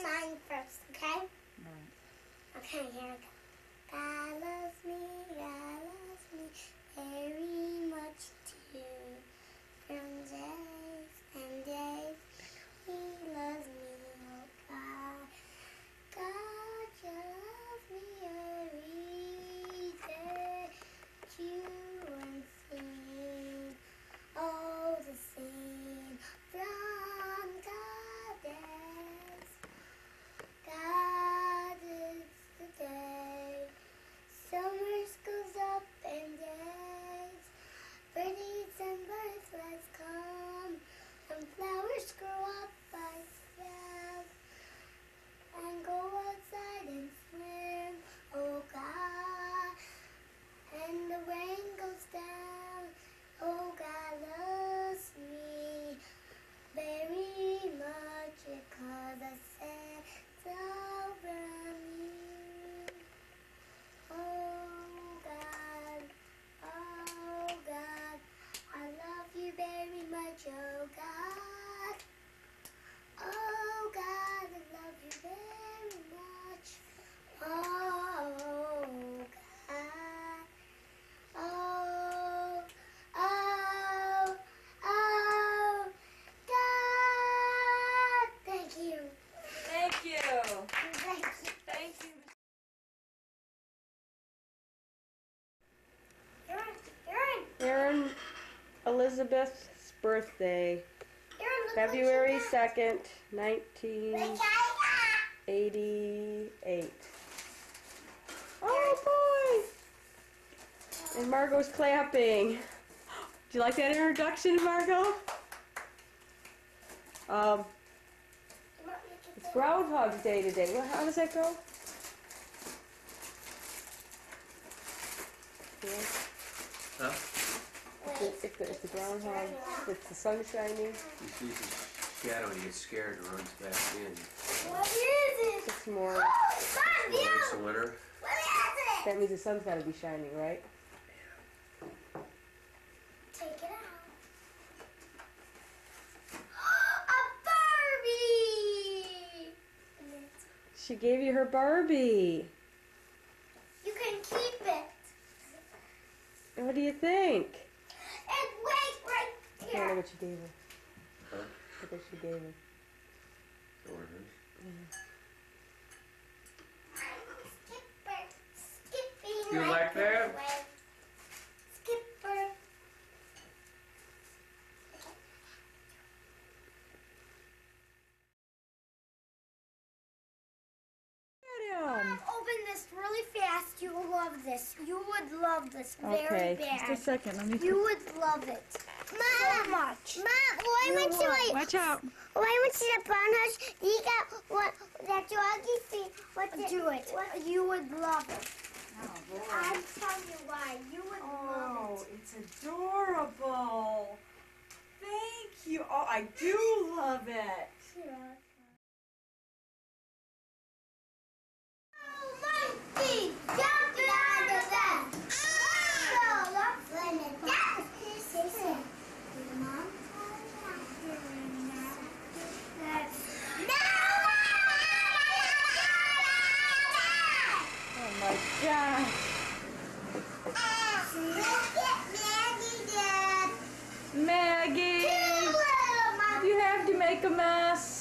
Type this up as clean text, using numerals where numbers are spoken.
mine first, okay? Right. Okay, here we go. God loves me very much too. From days and days, He loves me, oh God. God, you love me every day. You unseen, all the same from goddess. God is the day. Summer goes up and days. Birdies and butterflies come, and flowers grow up by themselves, and go outside and swim, oh God. And the rain goes down, oh God loves me very much because I said so from you. Oh God, I love you very much, oh God. Oh God, I love you very much. Oh God. Oh, oh, oh, God. Thank you. Thank you. Thank you. Thank you. Erin Elizabeth's birthday, February 2nd, 1988. Oh boy! And Margot's clapping. Do you like that introduction, Margot? It's Groundhog's Day today. How does that go? Yeah. Huh? If the groundhog, if the sun's shining. He sees a shadow and he gets scared and runs back in. What is it? It's more. Oh, Well, Mom, it's the winter. what is That means the sun's got to be shining, right? it? Take it out. A Barbie! She gave you her Barbie. You can keep it. What do you think? And wait right I don't know here. what you gave her. Huh? What did she gave her? Or hers. Skipping You right like that? away. Skipper. Open this really fast. You will love this. You would love this very bad. just a second. Let me. You would love it. Mom, so much. Mom, why You went you would. like? Watch out. Why went to the brown house? You got what? That doggy feet. Do it. You would love it. Oh boy. I'm telling you why. You would love it. it's adorable. Thank you. Oh, I do love it. Yeah. Monkey, jump out of that. Oh my gosh. Look at Maggie, Dad. Maggie, Too little, Mom. you have to make a mess.